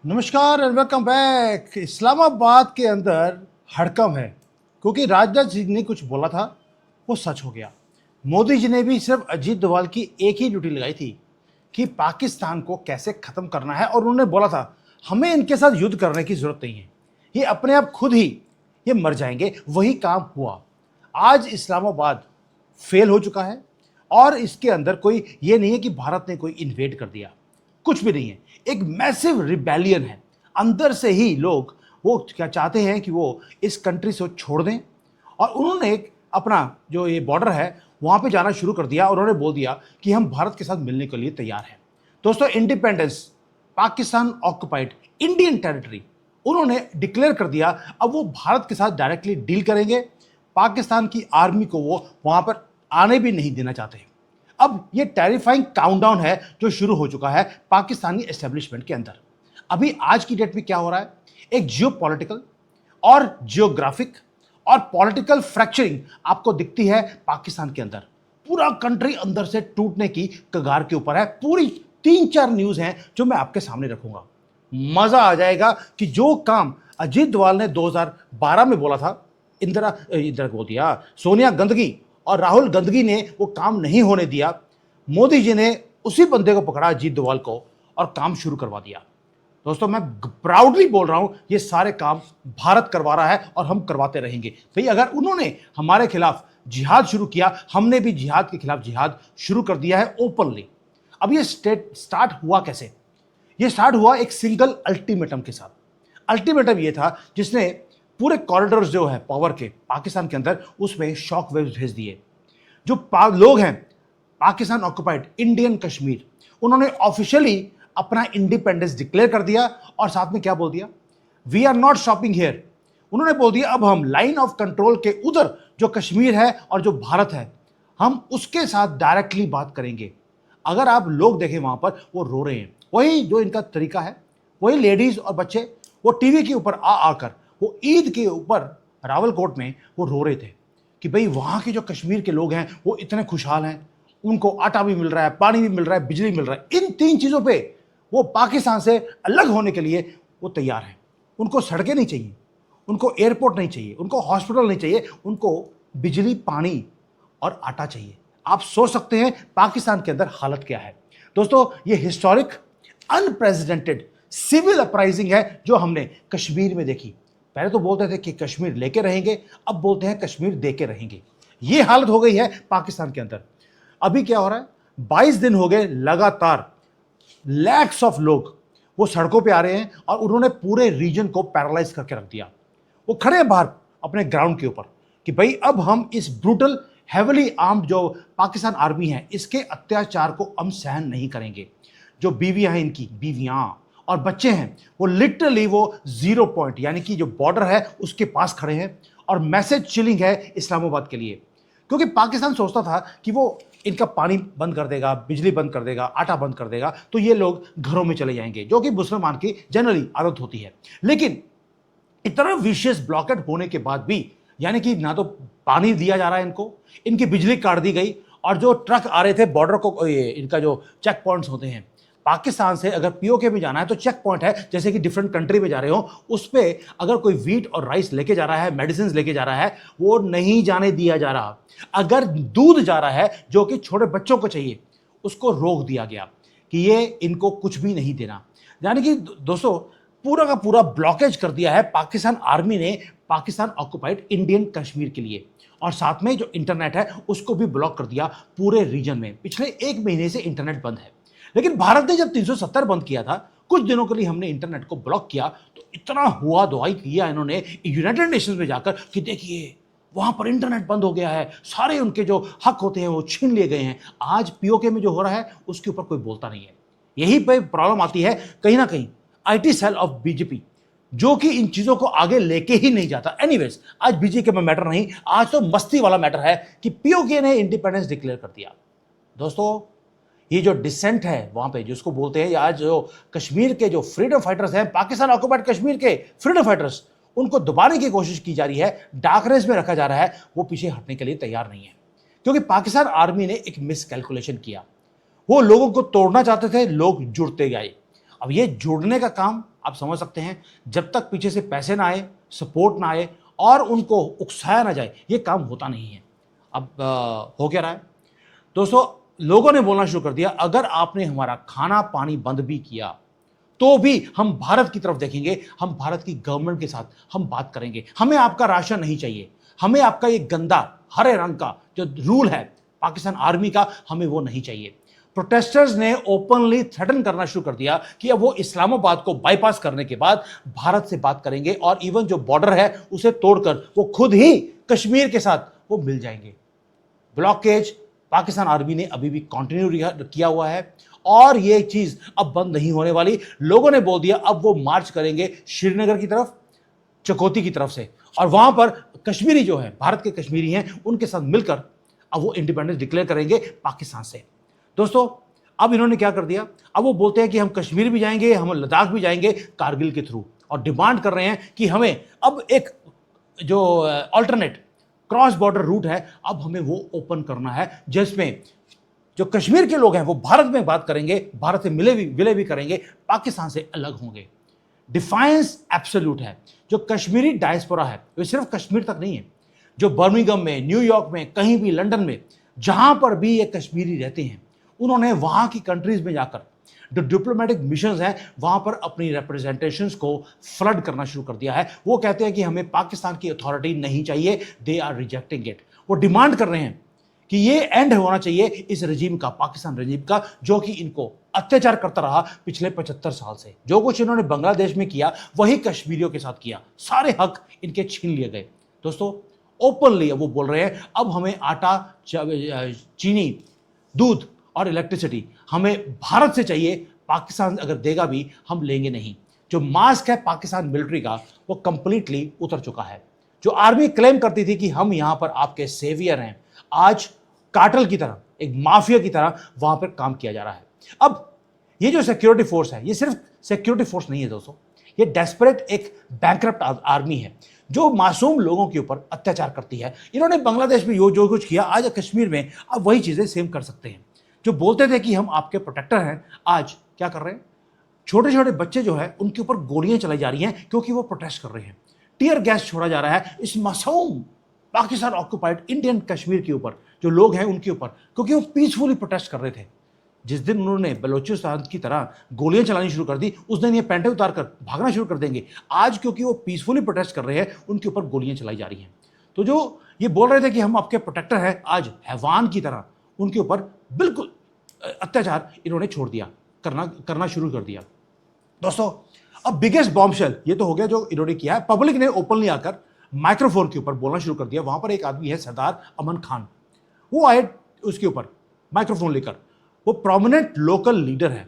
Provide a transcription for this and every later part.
नमस्कार and welcome back. Islamabad के अंदर हड़कंप है क्योंकि राजनाथ सिंह ने कुछ बोला था, वो सच हो गया। मोदी जी ने भी सिर्फ अजीत डोभाल की एक ही ड्यूटी लगाई थी कि पाकिस्तान को कैसे खत्म करना है, और उन्होंने बोला था हमें इनके साथ युद्ध करने की जरूरत नहीं है, ये अपने आप खुद ही ये मर जाएंगे। वही काम हुआ। आज इस्लामाबाद फेल हो चुका है और इसके अंदर कोई ये नहीं है कि भारत ने कोई इन्वेड कर दिया, कुछ भी नहीं है। एक मैसिव रिबेलियन है। अंदर से ही लोग वो क्या चाहते हैं कि वो इस कंट्री से छोड़ दें, और उन्होंने एक अपना जो ये बॉर्डर है वहां पे जाना शुरू कर दिया और उन्होंने बोल दिया कि हम भारत के साथ मिलने के लिए तैयार हैं। दोस्तों, independence, Pakistan occupied Indian territory उन्होंने डिक्लेयर कर दिया। अब वो भारत के साथ डायरेक्टली डील करेंगे। पाकिस्तान की आर्मी को वो वहां पर आने भी नहीं देना चाहते। अब ये टेरिफाइंग काउंटडाउन है जो शुरू हो चुका है पाकिस्तानी एस्टेब्लिशमेंट के अंदर। अभी आज की डेट में क्या हो रहा है, एक जियोपॉलिटिकल और जियोग्राफिक और पॉलिटिकल फ्रैक्चरिंग आपको दिखती है पाकिस्तान के अंदर। पूरा कंट्री अंदर से टूटने की कगार के ऊपर है। पूरी 3-4 न्यूज हैं जो मैं आपके सामने रखूंगा। मजा आ जाएगा कि जो काम अजीत डोभाल ने 2012 में बोला था, इंदिरा इंदिरा को दिया, सोनिया गांधी और राहुल गांधी ने वो काम नहीं होने दिया। मोदी जी ने उसी बंदे को पकड़ा, अजीत डोभाल को, और काम शुरू करवा दिया। दोस्तों, मैं प्राउडली बोल रहा हूं ये सारे काम भारत करवा रहा है और हम करवाते रहेंगे। भाई, अगर उन्होंने हमारे खिलाफ जिहाद शुरू किया, हमने भी जिहाद के खिलाफ जिहाद शुरू कर दिया है ओपनली। अब ये स्टार्ट हुआ कैसे? ये स्टार्ट हुआ एक सिंगल अल्टीमेटम के साथ। अल्टीमेटम ये था जिसने पूरे कॉरिडोर्स जो है पावर के पाकिस्तान के अंदर, उसमें शॉक वेव्स भेज दिए। जो लोग हैं पाकिस्तान ऑक्युपाइड इंडियन कश्मीर, उन्होंने ऑफिशियली अपना इंडिपेंडेंस डिक्लेयर कर दिया और साथ में क्या बोल दिया, we are not shopping here. उन्होंने बोल दिया अब हम लाइन ऑफ कंट्रोल के उधर जो कश्मीर है और जो भारत है, हम उसके साथ डायरेक्टली बात करेंगे। अगर आप लोग देखें वहां पर वो रो रहे हैं, वही जो इनका तरीका है, वही लेडीज और बच्चे वो टीवी के ऊपर आकर वो ईद के ऊपर रावलकोट में वो रो रहे थे कि भाई वहां के जो कश्मीर के लोग हैं वो इतने खुशहाल हैं, उनको आटा भी मिल रहा है, पानी भी मिल रहा है, बिजली मिल रहा है। इन 3 चीजों पे वो पाकिस्तान से अलग होने के लिए वो तैयार हैं। उनको सड़कें नहीं चाहिए, उनको एयरपोर्ट नहीं चाहिए, उनको हॉस्पिटल नहीं चाहिए, उनको बिजली, पानी और आटा चाहिए। आप सोच सकते हैं पाकिस्तान के अंदर हालत क्या है। दोस्तों, ये हिस्टोरिक अनप्रेसिडेंटेड सिविल अपराइजिंग है जो हमने कश्मीर में देखी। पहले तो बोलते थे कि कश्मीर लेके रहेंगे, अब बोलते हैं कश्मीर देके रहेंगे। ये हालत हो गई है पाकिस्तान के अंदर। अभी क्या हो रहा है, 22 दिन हो गए लगातार लैक्स ऑफ लोग वो सड़कों पे आ रहे हैं और उन्होंने पूरे रीजन को पैरालाइज करके रख दिया। वो खड़े हैं बाहर अपने ग्राउंड के ऊपर कि भाई अब हम इस ब्रूटल हेवली आर्म्ड जो पाकिस्तान आर्मी है इसके अत्याचार को हम सहन नहीं करेंगे। जो बीवियां हैं, इनकी बीवियां और बच्चे हैं, वो लिटरली वो 0 पॉइंट यानी कि जो बॉर्डर है उसके पास खड़े हैं। और मैसेज चिलिंग है इस्लामाबाद के लिए, क्योंकि पाकिस्तान सोचता था कि वो इनका पानी बंद कर देगा, बिजली बंद कर देगा, आटा बंद कर देगा, तो ये लोग घरों में चले जाएंगे, जो कि मुसलमान की जनरली आदत होती है। लेकिन इतना विशियस ब्लॉकेट होने के बाद भी, यानी कि ना तो पानी दिया जा रहा है इनको, इनकी बिजली काट दी गई, और जो ट्रक आ रहे थे बॉर्डर को, इनका जो चेक पॉइंट्स होते हैं पाकिस्तान से, अगर पीओके में जाना है तो चेक पॉइंट है जैसे कि डिफरेंट कंट्री में जा रहे हो, उस पर अगर कोई वीट और राइस लेके जा रहा है, मेडिसिन लेके जा रहा है, वो नहीं जाने दिया जा रहा। अगर दूध जा रहा है जो कि छोटे बच्चों को चाहिए, उसको रोक दिया गया कि ये इनको कुछ भी नहीं देना। यानी कि दोस्तों, पूरा का पूरा ब्लॉकेज कर दिया है पाकिस्तान आर्मी ने पाकिस्तान ऑक्युपाइड इंडियन कश्मीर के लिए। और साथ में जो इंटरनेट है उसको भी ब्लॉक कर दिया पूरे रीजन में। पिछले 1 महीने से इंटरनेट बंद है। लेकिन भारत ने जब 370 बंद किया था, कुछ दिनों के लिए हमने इंटरनेट को ब्लॉक किया, तो इतना हुआ दुआई किया इन्होंने यूनाइटेड नेशंस में जाकर कि देखिए वहां पर इंटरनेट बंद हो गया है, सारे उनके जो हक होते हैं वो छीन लिए गए हैं। आज पीओके में जो हो रहा है उसके ऊपर कोई बोलता नहीं है। यही पे प्रॉब्लम आती है कहीं ना कहीं आईटी सेल ऑफ बीजेपी, जो कि इन चीजों को आगे लेके ही नहीं जाता। एनीवेज, आज बीजेपी में मैटर नहीं, आज तो मस्ती वाला मैटर है कि पीओके ने इंडिपेंडेंस डिक्लेयर कर दिया। दोस्तों, ये जो डिसेंट है वहां पे जिसको बोलते हैं, आज जो कश्मीर के जो फ्रीडम फाइटर्स हैं, पाकिस्तान ऑक्युपाइड कश्मीर के फ्रीडम फाइटर्स, उनको दबाने की कोशिश की जा रही है, डार्क रेस में रखा जा रहा है, वो पीछे हटने के लिए तैयार नहीं है। क्योंकि पाकिस्तान आर्मी ने एक मिस कैलकुलेशन किया। वो लोगों को तोड़ना चाहते थे, लोग जुड़ते गए। अब ये जोड़ने का काम आप समझ सकते हैं, जब तक पीछे से पैसे ना आए, सपोर्ट ना आए और उनको उकसाया ना जाए, ये काम होता नहीं है। अब हो क्या रहा है दोस्तों, लोगों ने बोलना शुरू कर दिया, अगर आपने हमारा खाना पानी बंद भी किया तो भी हम भारत की तरफ देखेंगे, हम भारत की गवर्नमेंट के साथ हम बात करेंगे, हमें आपका राशन नहीं चाहिए, हमें आपका ये गंदा हरे रंग का जो रूल है पाकिस्तान आर्मी का, हमें वो नहीं चाहिए। प्रोटेस्टर्स ने ओपनली थ्रेटन करना शुरू कर दिया कि अब वो इस्लामाबाद को बाईपास करने के बाद भारत से बात करेंगे और इवन जो बॉर्डर है उसे तोड़कर वो खुद ही कश्मीर के साथ वो मिल जाएंगे। ब्लॉकेज पाकिस्तान आर्मी ने अभी भी कंटिन्यू किया हुआ है और ये चीज अब बंद नहीं होने वाली। लोगों ने बोल दिया अब वो मार्च करेंगे श्रीनगर की तरफ, चकोती की तरफ से, और वहां पर कश्मीरी जो है, भारत के कश्मीरी हैं, उनके साथ मिलकर अब वो इंडिपेंडेंस डिक्लेयर करेंगे पाकिस्तान से। दोस्तों अब इन्होंने क्या कर दिया, अब वो बोलते हैं कि हम कश्मीर भी जाएंगे, हम लद्दाख भी जाएंगे कारगिल के थ्रू, और डिमांड कर रहे हैं कि हमें अब एक जो अल्टरनेट क्रॉस बॉर्डर रूट है अब हमें वो ओपन करना है, जिसमें जो कश्मीर के लोग हैं वो भारत में बात करेंगे, भारत से विलय भी करेंगे, पाकिस्तान से अलग होंगे। डिफाइंस एब्सोल्यूट है। जो कश्मीरी डायस्पोरा है वो सिर्फ कश्मीर तक नहीं है, जो बर्मिंघम में, न्यूयॉर्क में, कहीं भी लंदन में, जहां पर भी ये कश्मीरी रहते हैं, उन्होंने वहां की कंट्रीज में जाकर जो डिप्लोमेटिक मिशंस हैं वहां पर अपनी रिप्रेजेंटेशंस को फ्लड करना शुरू कर दिया है। वो कहते हैं कि हमें पाकिस्तान की अथॉरिटी नहीं चाहिए, दे आर रिजेक्टिंग इट। वो डिमांड कर रहे हैं कि ये एंड होना चाहिए इस रजीम का, पाकिस्तान रजीम का, जो कि इनको अत्याचार करता रहा पिछले 75 साल से। जो कुछ इन्होंने बांग्लादेश में किया वही कश्मीरियों के साथ किया, सारे हक इनके छीन लिए गए। दोस्तों ओपनली वो बोल रहे हैं अब हमें आटा, चीनी, दूध और इलेक्ट्रिसिटी हमें भारत से चाहिए, पाकिस्तान अगर देगा भी हम लेंगे नहीं। जो मास्क है पाकिस्तान मिलिट्री का वो कंप्लीटली उतर चुका है। जो आर्मी क्लेम करती थी कि हम यहां पर आपके सेवियर हैं, आज कार्टेल की तरह, एक माफिया की तरह वहां पर काम किया जा रहा है। अब ये जो सिक्योरिटी फोर्स है ये सिर्फ सिक्योरिटी फोर्स नहीं है दोस्तों, ये डेस्परेट एक बैंकरप्ट आर्मी है जो मासूम लोगों के ऊपर अत्याचार करती है। इन्होंने बांग्लादेश में जो कुछ किया आज कश्मीर में अब वही चीजें सेम कर सकते हैं। जो बोलते थे कि हम आपके प्रोटेक्टर हैं, आज क्या कर रहे हैं, छोटे छोटे बच्चे जो है उनके ऊपर गोलियां चलाई जा रही हैं क्योंकि वो प्रोटेस्ट कर रहे हैं। टीयर गैस छोड़ा जा रहा है इस मासूम पाकिस्तान ऑक्युपाइड इंडियन कश्मीर के ऊपर, जो लोग हैं उनके ऊपर, क्योंकि वो पीसफुली प्रोटेस्ट कर रहे थे। जिस दिन उन्होंने बलोचिस्तान की तरह गोलियां चलानी शुरू कर दी उस दिन ये पैंटे उतार कर भागना शुरू कर देंगे। आज क्योंकि वो पीसफुली प्रोटेस्ट कर रहे हैं उनके ऊपर गोलियां चलाई जा रही हैं। तो जो ये बोल रहे थे कि हम आपके प्रोटेक्टर हैं, आज हैवान की तरह उनके ऊपर बिल्कुल अत्याचार इन्होंने छोड़ दिया, करना शुरू कर दिया। दोस्तों अब बिगेस्ट बॉम्बशेल ये तो हो गया जो इन्होंने किया है। पब्लिक ने ओपनली आकर माइक्रोफोन के ऊपर बोलना शुरू कर दिया। वहां पर एक आदमी है सरदार अमन खान, वो आए उसके ऊपर माइक्रोफोन लेकर, वो प्रोमिनेंट लोकल लीडर है।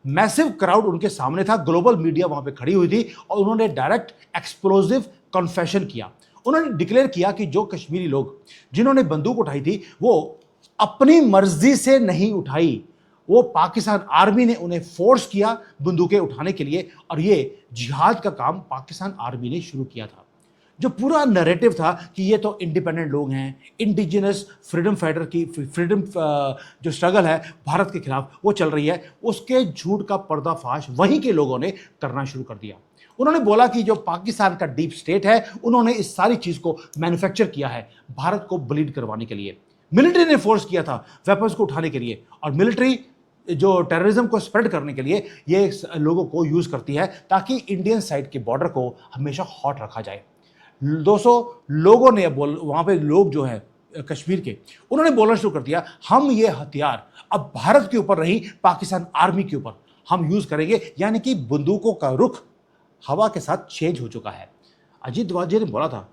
मैसिव क्राउड उनके सामने था, ग्लोबल मीडिया वहां पे खड़ी हुई थी और उन्होंने डायरेक्ट एक्सप्लोसिव कन्फेशन किया। उन्होंने डिक्लेयर किया कि जो कश्मीरी लोग जिन्होंने बंदूक उठाई थी वो अपनी मर्जी से नहीं उठाई, वो पाकिस्तान आर्मी ने उन्हें फोर्स किया बंदूकें उठाने के लिए, और ये जिहाद का काम पाकिस्तान आर्मी ने शुरू किया था। जो पूरा नैरेटिव था कि ये तो इंडिपेंडेंट लोग हैं, इंडिजिनस फ्रीडम फाइटर की फ्रीडम जो स्ट्रगल है भारत के खिलाफ वो चल रही है, उसके झूठ का पर्दाफाश वहीं के लोगों ने करना शुरू कर दिया। उन्होंने बोला कि जो पाकिस्तान का डीप स्टेट है उन्होंने इस सारी चीज को मैन्युफैक्चर किया है भारत को ब्लीड करवाने के लिए। मिलिट्री ने फोर्स किया था वेपन्स को उठाने के लिए, और मिलिट्री जो टेररिज्म को स्प्रेड करने के लिए ये लोगों को यूज करती है ताकि इंडियन साइड के बॉर्डर को हमेशा हॉट रखा जाए। दोस्तों लोगों ने वहां पे लोग जो है कश्मीर के, उन्होंने बोलना शुरू कर दिया हम ये हथियार अब भारत के ऊपर नहीं पाकिस्तान आर्मी के ऊपर हम यूज करेंगे, यानी कि बंदूकों का रुख हवा के साथ चेंज हो चुका है। अजीत दोवाल जी ने बोला था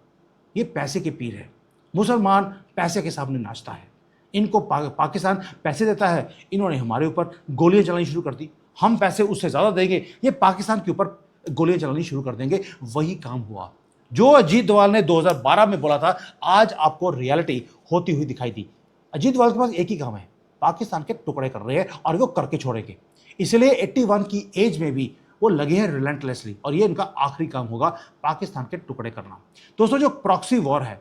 ये पैसे के पीर है, मुसलमान पैसे के सामने नाचता है, इनको पाकिस्तान पैसे देता है, इन्होंने हमारे ऊपर गोलियां चलानी शुरू कर दी, हम पैसे उससे ज़्यादा देंगे, ये पाकिस्तान के ऊपर गोलियां चलानी शुरू कर देंगे। वही काम हुआ जो अजीत दोवाल ने 2012 में बोला था, आज आपको रियलिटी होती हुई दिखाई दी। अजीत दोवाल के पास एक ही काम है, पाकिस्तान के टुकड़े कर रहे हैं और वो करके छोड़ेंगे। इसलिए 81 की एज में भी वो लगे हैं रिलेंटलेसली, और ये इनका आखिरी काम होगा पाकिस्तान के टुकड़े करना। दोस्तों जो प्रॉक्सी वॉर है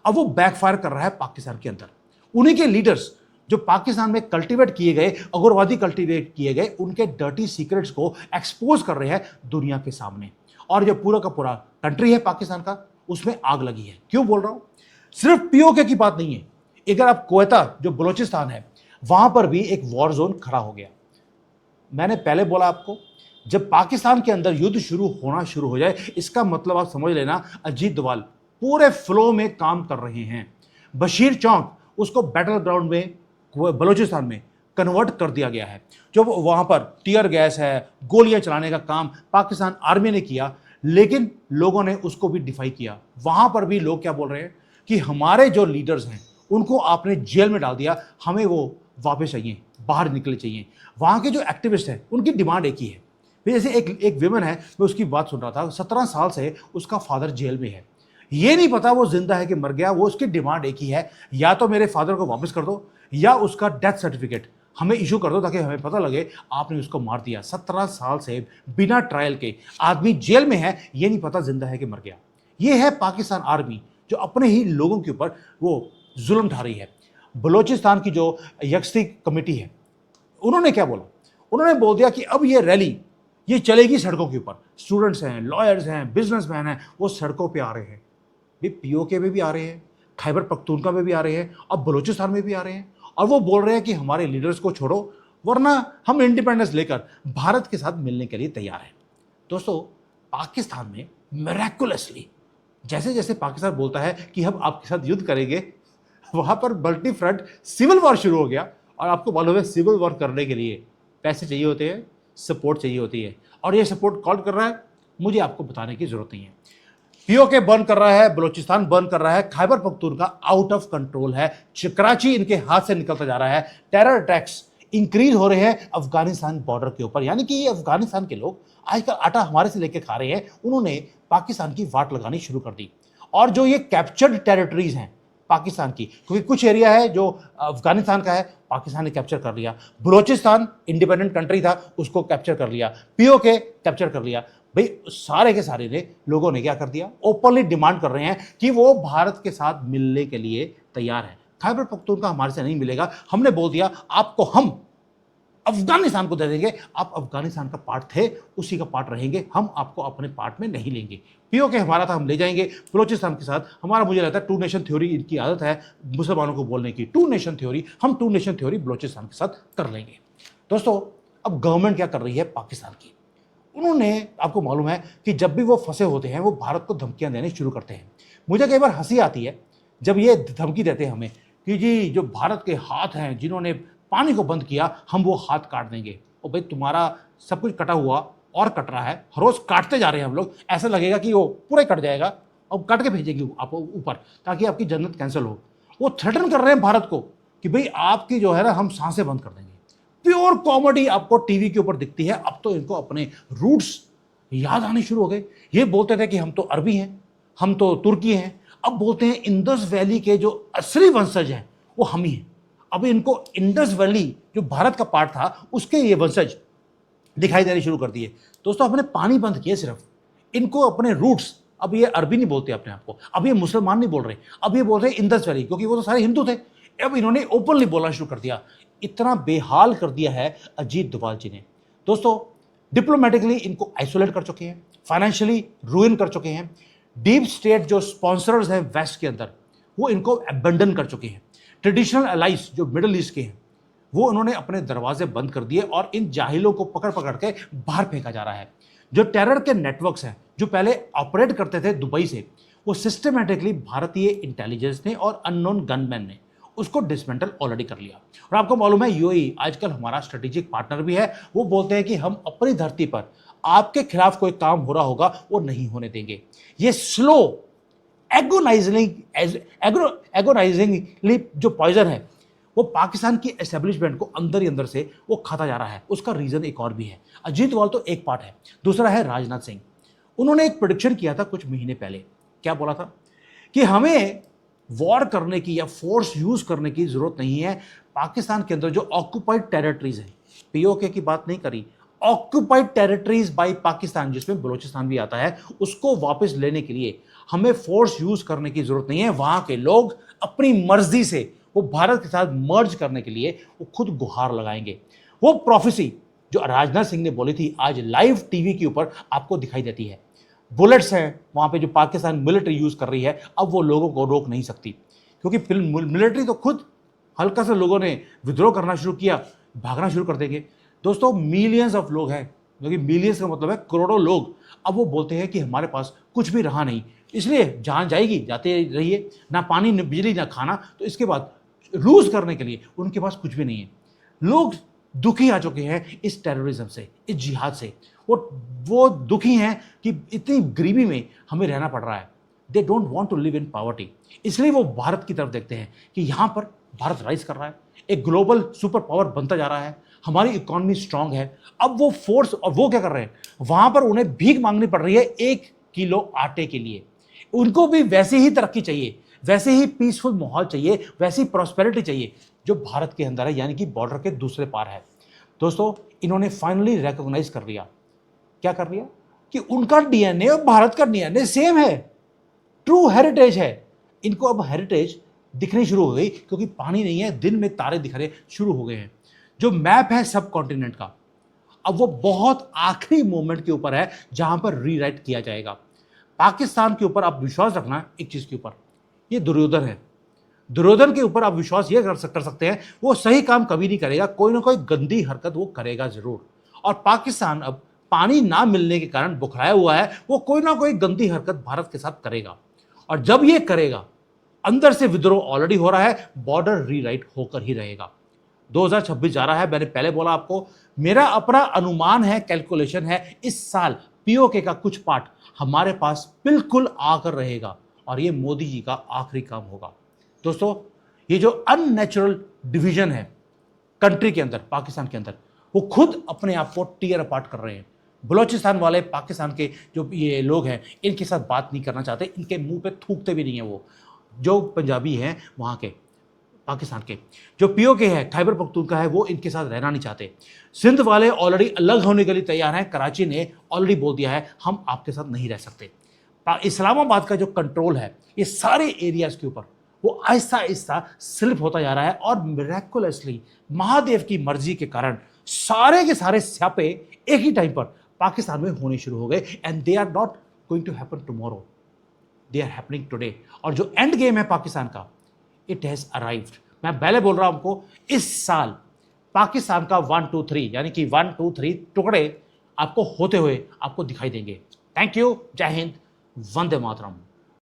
अब वो बैकफायर कर रहा है पाकिस्तान के अंदर। उन्हीं के लीडर्स जो पाकिस्तान में कल्टीवेट किए गए, उग्रवादी कल्टीवेट किए गए, उनके डर्टी सीक्रेट्स को एक्सपोज कर रहे हैं दुनिया के सामने। और जो पूरा का पूरा कंट्री है पाकिस्तान का, उसमें आग लगी है। क्यों बोल रहा हूं? सिर्फ पीओके की बात नहीं है। अगर आप क्वेता, जो बलोचिस्तान है, वहां पर भी एक वॉर जोन खड़ा हो गया। मैंने पहले बोला आपको, जब पाकिस्तान के अंदर युद्ध शुरू हो जाए, इसका मतलब आप समझ लेना अजीत डोभाल पूरे फ्लो में काम कर रहे हैं। बशीर चौक, उसको बैटल ग्राउंड में बलोचिस्तान में कन्वर्ट कर दिया गया है। जो वहां पर टीयर गैस है, गोलियां चलाने का काम पाकिस्तान आर्मी ने किया, लेकिन लोगों ने उसको भी डिफाई किया। वहां पर भी लोग क्या बोल रहे हैं कि हमारे जो लीडर्स हैं उनको आपने जेल में डाल दिया, हमें वो वापस चाहिए, बाहर निकले चाहिए। वहां के जो एक्टिविस्ट हैं उनकी डिमांड एक ही है। जैसे एक विमेन है, मैं उसकी बात सुन रहा था, 17 साल से उसका फादर जेल में है, ये नहीं पता वो जिंदा है कि मर गया। वो उसकी डिमांड एक ही है, या तो मेरे फादर को वापस कर दो, या उसका डेथ सर्टिफिकेट हमें इशू कर दो, ताकि हमें पता लगे आपने उसको मार दिया। 17 साल से बिना ट्रायल के आदमी जेल में है, ये नहीं पता जिंदा है कि मर गया। ये है पाकिस्तान आर्मी, जो अपने ही लोगों के ऊपर वो जुल्म ढा रही है। बलोचिस्तान की जो यकस्ती कमेटी है, उन्होंने क्या बोला? उन्होंने बोल दिया कि अब ये रैली ये चलेगी सड़कों के ऊपर। स्टूडेंट्स हैं, लॉयर्स हैं, बिजनेसमैन हैं, वो सड़कों पे आ रहे हैं। भी पीओके में भी आ रहे हैं, खैबर पख्तूनख्वा में भी आ रहे हैं, अब बलूचिस्तान में भी आ रहे हैं। और वो बोल रहे हैं कि हमारे लीडर्स को छोड़ो, वरना हम इंडिपेंडेंस लेकर भारत के साथ मिलने के लिए तैयार हैं। दोस्तों, पाकिस्तान में मिरेकुलसली, जैसे जैसे पाकिस्तान बोलता है कि हम आपके साथ युद्ध करेंगे, वहां पर मल्टी फ्रंट सिविल वॉर शुरू हो गया। और आपको मालूम है, सिविल वॉर करने के लिए पैसे चाहिए होते हैं, सपोर्ट चाहिए होती है। और ये सपोर्ट कौन कर रहा है, मुझे आपको बताने की जरूरत नहीं है। पीओके बर्न कर रहा है, बलूचिस्तान बर्न कर रहा है, Khyber Pakhtunkhwa out of control है, कराची इनके हाथ से निकलता जा रहा है, टेरर अटैक्स इंक्रीज हो रहे हैं अफगानिस्तान बॉर्डर के ऊपर। यानी कि ये अफगानिस्तान के लोग आजकल आटा हमारे से लेकर खा रहे हैं, उन्होंने पाकिस्तान की वाट लगानी शुरू कर दी। और जो ये कैप्चर्ड टेरिटरीज हैं पाकिस्तान की, क्योंकि कुछ एरिया है जो अफगानिस्तान का है, पाकिस्तान ने कैप्चर कर लिया। बलूचिस्तान इंडिपेंडेंट कंट्री था, उसको कैप्चर कर लिया। पीओके कैप्चर कर लिया। भाई सारे के सारे ने लोगों ने क्या कर दिया, ओपनली डिमांड कर रहे हैं कि वो भारत के साथ मिलने के लिए तैयार है। खैबर पख्तूनख्वा हमारे से नहीं मिलेगा, हमने बोल दिया आपको हम अफगानिस्तान को दे देंगे, आप अफगानिस्तान का पार्ट थे, उसी का पार्ट रहेंगे, हम आपको अपने पार्ट में नहीं लेंगे। पीओके हमारा था, हम ले जाएंगे। बलूचिस्तान के साथ हमारा, मुझे लगता है, टू नेशन थ्योरी इनकी आदत है मुसलमानों को बोलने की, टू नेशन थ्योरी, हम टू नेशन थ्योरी बलूचिस्तान के साथ कर लेंगे। दोस्तों, अब गवर्नमेंट क्या कर रही है पाकिस्तान की? उन्होंने, आपको मालूम है कि जब भी वो फंसे होते हैं, वो भारत को धमकियां देने शुरू करते हैं। मुझे कई बार हंसी आती है जब ये धमकी देते हैं हमें कि जी जो भारत के हाथ हैं जिन्होंने पानी को बंद किया, हम वो हाथ काट देंगे। और भाई तुम्हारा सब कुछ कटा हुआ और कट रहा है, हर रोज काटते जा रहे हैं हम लोग, ऐसा लगेगा कि वो पूरा ही कट जाएगा और काट के भेजेंगे आपको ऊपर, ताकि आपकी जन्नत कैंसिल हो। वो थ्रेटन कर रहे हैं भारत को कि भाई आपकी जो है ना, हम सांसें बंद कर देंगे। प्योर कॉमेडी आपको टीवी के ऊपर दिखती है। अब तो इनको अपने रूट्स याद आने शुरू हो गए। ये बोलते थे कि हम तो अरबी हैं, हम तो तुर्की हैं, अब बोलते हैं इंडस वैली के जो असली वंशज हैं वो हम ही हैं। अब इनको इंडस वैली जो भारत का पार्ट था, उसके ये वंशज दिखाई देने शुरू कर दिए। दोस्तों, अपने पानी बंद किए सिर्फ, इनको अपने रूट्स, अब ये अरबी नहीं बोलते अपने आप को, अब ये मुसलमान नहीं बोल रहे, अब ये बोल रहे इंडस वैली, क्योंकि वो तो सारे हिंदू थे। अब इन्होंने ओपनली बोलना शुरू कर दिया। इतना बेहाल कर दिया है अजीत डोभाल जी ने। दोस्तों, डिप्लोमेटिकली इनको आइसोलेट कर चुके हैं, फाइनेंशियली रूइन कर चुके हैं। डीप स्टेट जो स्पॉन्सर्स हैं वेस्ट के अंदर, वो इनको अबेंडन कर चुके हैं। ट्रेडिशनल अलाइज जो मिडिल ईस्ट के हैं, वो उन्होंने अपने दरवाजे बंद कर दिए और इन जाहिलों को पकड़ पकड़ के बाहर फेंका जा रहा है। जो टेरर के नेटवर्क्स हैं जो पहले ऑपरेट करते थे दुबई से, वो सिस्टमेटिकली भारतीय इंटेलिजेंस ने और अननोन गनमैन ने उसको डिसमेंटल ऑलरेडी कर लिया। और आपको मालूम है, यूएई आजकल हमारा स्ट्रेटेजिक पार्टनर भी है। वो बोलते हैं कि हम अपनी धरती पर आपके खिलाफ कोई काम हो रहा होगा वो नहीं होने देंगे। ये स्लो एगोनाइजिंगली जो पॉइजन है, वो पाकिस्तान की एस्टेब्लिशमेंट को अंदर ही अंदर से वो खाता जा रहा है। उसका रीजन एक और भी है। अजीत डोभाल तो एक पार्ट है, दूसरा है राजनाथ सिंह। उन्होंने एक प्रेडिक्शन किया था कुछ महीने पहले। क्या बोला था? कि हमें वॉर करने की या फोर्स यूज करने की जरूरत नहीं है। पाकिस्तान के अंदर जो ऑक्युपाइड टेरिटरीज हैं, पीओके की बात नहीं करी, ऑक्युपाइड टेरिटरीज बाय पाकिस्तान, जिसमें बलूचिस्तान भी आता है, उसको वापस लेने के लिए हमें फोर्स यूज करने की जरूरत नहीं है। वहां के लोग अपनी मर्जी से वो भारत के साथ मर्ज करने के लिए वो खुद गुहार लगाएंगे। वो प्रोफेसी जो राजनाथ सिंह ने बोली थी आज लाइव टीवी के ऊपर आपको दिखाई देती है। बुलेट्स हैं वहां पे जो पाकिस्तान मिलिट्री यूज कर रही है, अब वो लोगों को रोक नहीं सकती, क्योंकि मिलिट्री तो खुद हल्का से लोगों ने विद्रोह करना शुरू किया, भागना शुरू कर देंगे। दोस्तों मिलियंस ऑफ लोग हैं, क्योंकि मिलियंस का मतलब है करोड़ों लोग, अब वो बोलते हैं कि हमारे पास कुछ भी रहा नहीं, इसलिए जान जाएगी जाते रहिए, ना पानी ना बिजली ना खाना, तो इसके बाद लूज करने के लिए उनके पास कुछ भी नहीं है। लोग दुखी आ चुके हैं इस टेररिज्म से, इस जिहाद से। वो दुखी हैं कि इतनी गरीबी में हमें रहना पड़ रहा है। They don't want to live in poverty, इसलिए वो भारत की तरफ देखते हैं कि यहाँ पर भारत राइज कर रहा है, एक ग्लोबल सुपर पावर बनता जा रहा है, हमारी इकोनॉमी स्ट्रांग है। अब वो फोर्स, और वो क्या कर रहे हैं, वहां पर उन्हें भीख मांगनी पड़ रही है 1 किलो आटे के लिए। उनको भी वैसे ही तरक्की चाहिए, वैसे ही पीसफुल माहौल चाहिए, वैसी प्रॉस्पेरिटी चाहिए जो भारत के अंदर है, यानी कि बॉर्डर के दूसरे पार है। दोस्तों इन्होंने फाइनली रिकॉग्नाइज कर लिया, क्या कर लिया, कि उनका डीएनए और भारत का डीएनए सेम है, ट्रू हेरिटेज है। इनको अब हेरिटेज दिखनी शुरू हो गई, क्योंकि पानी नहीं है, दिन में तारे दिखने शुरू हो गए हैं। जो मैप है सब कॉन्टिनेंट का, अब वो बहुत आखिरी मोमेंट के ऊपर है जहां पर रीराइट किया जाएगा। पाकिस्तान के ऊपर आप विश्वास रखना एक चीज के ऊपर, ये दुर्योधन है, दुर्योधन के ऊपर आप विश्वास ये कर सकते हैं, वो सही काम कभी नहीं करेगा, कोई ना कोई गंदी हरकत वो करेगा जरूर। और पाकिस्तान अब पानी ना मिलने के कारण बुखराया हुआ है, वो कोई ना कोई गंदी हरकत भारत के साथ करेगा। और जब ये करेगा, अंदर से विद्रोह ऑलरेडी हो रहा है, बॉर्डर रीराइट होकर ही रहेगा। 2026 जा रहा है, मैंने पहले बोला आपको, मेरा अपना अनुमान है, कैलकुलेशन है, इस साल पीओके का कुछ पार्ट हमारे पास बिल्कुल आकर रहेगा, और ये मोदी जी का आखिरी काम होगा। दोस्तों ये जो अननेचुरल डिवीजन है कंट्री के अंदर, पाकिस्तान के अंदर, वो खुद अपने आप को टीयर अपार्ट कर रहे हैं। बलोचिस्तान वाले पाकिस्तान के जो ये लोग हैं, इनके साथ बात नहीं करना चाहते, इनके मुंह पे थूकते भी नहीं है। वो जो पंजाबी हैं वहाँ के, पाकिस्तान के, जो पीओके है, खैबर पख्तूनख्वा है, वो इनके साथ रहना नहीं चाहते। सिंध वाले ऑलरेडी अलग होने के लिए तैयार हैं, कराची ने ऑलरेडी बोल दिया है हम आपके साथ नहीं रह सकते। इस्लामाबाद का जो कंट्रोल है ये सारे एरियाज के ऊपर, वो आहिस्ता आहिस्ता स्लिप होता जा रहा है, और मिरेकुलसली महादेव की मर्जी के कारण सारे के सारे स्यापे एक ही टाइम पर पाकिस्तान में होने शुरू हो गए। And they are not going to happen tomorrow, they are happening today. और जो एंड गेम है पाकिस्तान का, इट हैज अराइव्ड। मैं पहले बोल रहा हूं आपको, इस साल पाकिस्तान का 1 2 3 यानी कि 1 2 3 टुकड़े आपको होते हुए आपको दिखाई देंगे। थैंक यू, जय हिंद, वंदे मातरम।